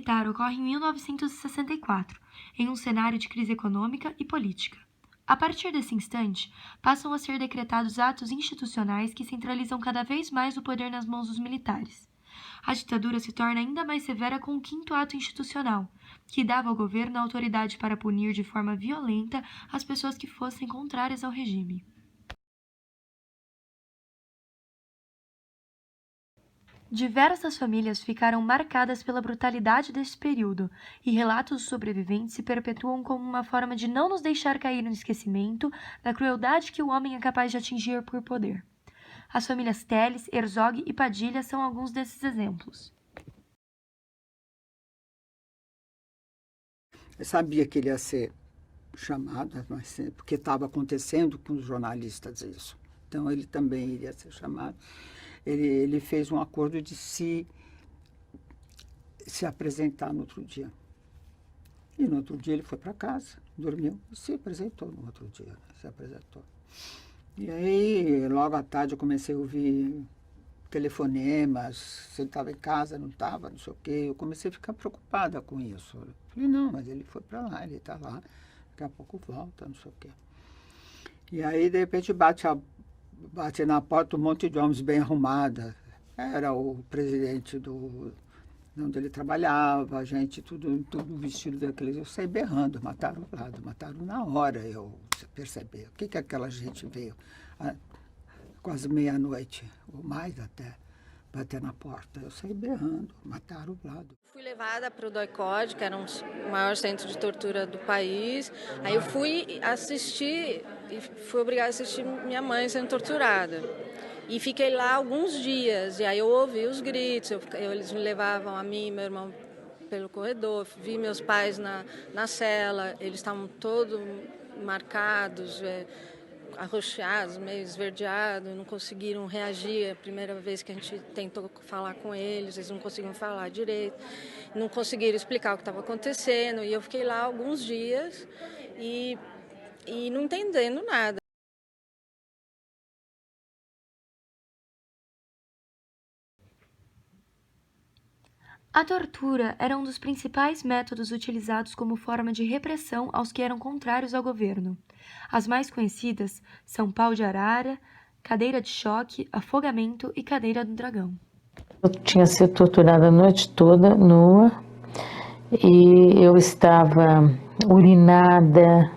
militar ocorre em 1964, em um cenário de crise econômica e política. A partir desse instante, passam a ser decretados atos institucionais que centralizam cada vez mais o poder nas mãos dos militares. A ditadura se torna ainda mais severa com o quinto ato institucional, que dava ao governo a autoridade para punir de forma violenta as pessoas que fossem contrárias ao regime. Diversas famílias ficaram marcadas pela brutalidade desse período, e relatos dos sobreviventes se perpetuam como uma forma de não nos deixar cair no esquecimento da crueldade que o homem é capaz de atingir por poder. As famílias Telles, Herzog e Padilha são alguns desses exemplos. Eu sabia que ele ia ser chamado, porque estava acontecendo com os jornalistas isso. Então ele também iria ser chamado. Ele fez um acordo de se apresentar no outro dia. E no outro dia ele foi para casa, dormiu e se apresentou no outro dia. Né? Se apresentou. E aí, logo à tarde, eu comecei a ouvir telefonemas, se ele estava em casa, não estava, não sei o quê. Eu comecei a ficar preocupada com isso. Eu falei, não, mas ele foi para lá, ele está lá, daqui a pouco volta, não sei o quê. E aí, de repente, bate na porta um monte de homens bem arrumados. Era o presidente onde ele trabalhava, a gente, tudo vestido daqueles. Eu saí berrando, mataram o lado, mataram na hora, eu percebi. O que aquela gente veio? Quase meia-noite, ou mais até, bater na porta. Eu saí berrando, mataram o lado. Fui levada para o DOI-CODE, que era o maior centro de tortura do país. Aí eu fui assistir, e fui obrigada a assistir minha mãe sendo torturada. E fiquei lá alguns dias, e aí eu ouvi os gritos, eles me levavam, a mim e meu irmão, pelo corredor, vi meus pais na cela, eles estavam todos marcados, arroxeados, meio esverdeados, não conseguiram reagir. A primeira vez que a gente tentou falar com eles não conseguiam falar direito, não conseguiram explicar o que estava acontecendo, e eu fiquei lá alguns dias e não entendendo nada. A tortura era um dos principais métodos utilizados como forma de repressão aos que eram contrários ao governo. As mais conhecidas são pau de arara, cadeira de choque, afogamento e cadeira do dragão. Eu tinha sido torturada a noite toda, nua, e eu estava urinada,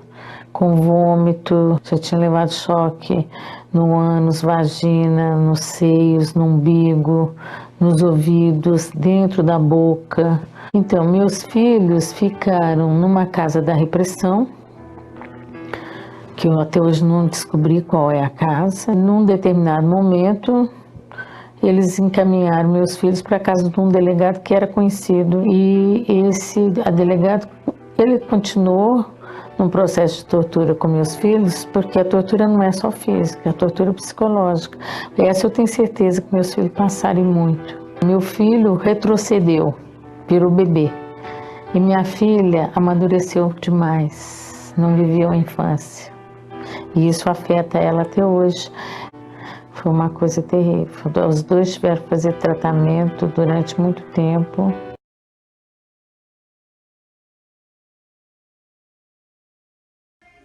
com vômito, já tinha levado choque no ânus, vagina, nos seios, no umbigo, nos ouvidos, dentro da boca. Então, meus filhos ficaram numa casa da repressão, que eu até hoje não descobri qual é a casa. Num determinado momento, eles encaminharam meus filhos para a casa de um delegado que era conhecido. E a delegado, ele continuou num processo de tortura com meus filhos, porque a tortura não é só física, é a tortura psicológica. Essa eu tenho certeza que meus filhos passaram muito. Meu filho retrocedeu, virou bebê. E minha filha amadureceu demais, não viveu a infância. E isso afeta ela até hoje. Foi uma coisa terrível. Os dois tiveram que fazer tratamento durante muito tempo.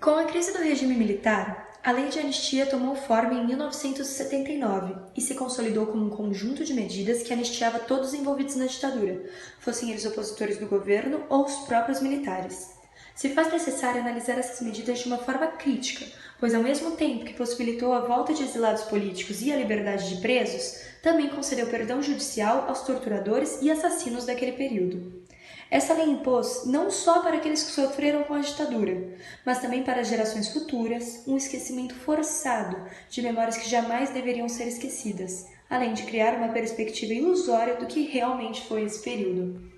Com a crise do regime militar, a Lei de Anistia tomou forma em 1979 e se consolidou como um conjunto de medidas que anistiava todos os envolvidos na ditadura, fossem eles opositores do governo ou os próprios militares. Se faz necessário analisar essas medidas de uma forma crítica, pois ao mesmo tempo que possibilitou a volta de exilados políticos e a liberdade de presos, também concedeu perdão judicial aos torturadores e assassinos daquele período. Essa lei impôs não só para aqueles que sofreram com a ditadura, mas também para as gerações futuras um esquecimento forçado de memórias que jamais deveriam ser esquecidas, além de criar uma perspectiva ilusória do que realmente foi esse período.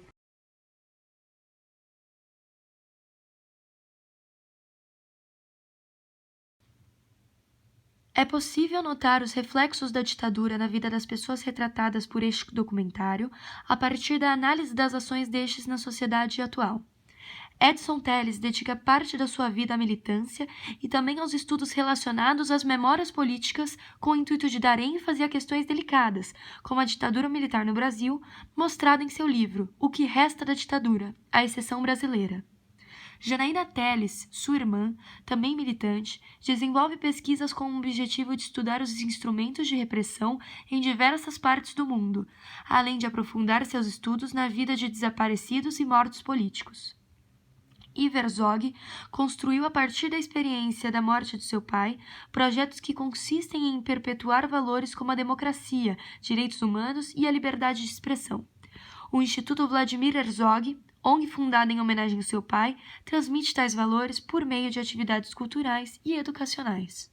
É possível notar os reflexos da ditadura na vida das pessoas retratadas por este documentário a partir da análise das ações destes na sociedade atual. Edson Telles dedica parte da sua vida à militância e também aos estudos relacionados às memórias políticas, com o intuito de dar ênfase a questões delicadas, como a ditadura militar no Brasil, mostrado em seu livro O que Resta da Ditadura, a Exceção Brasileira. Janaína Telles, sua irmã, também militante, desenvolve pesquisas com o objetivo de estudar os instrumentos de repressão em diversas partes do mundo, além de aprofundar seus estudos na vida de desaparecidos e mortos políticos. Ivo Herzog construiu, a partir da experiência da morte de seu pai, projetos que consistem em perpetuar valores como a democracia, direitos humanos e a liberdade de expressão. O Instituto Vladimir Herzog, ONG fundada em homenagem ao seu pai, transmite tais valores por meio de atividades culturais e educacionais.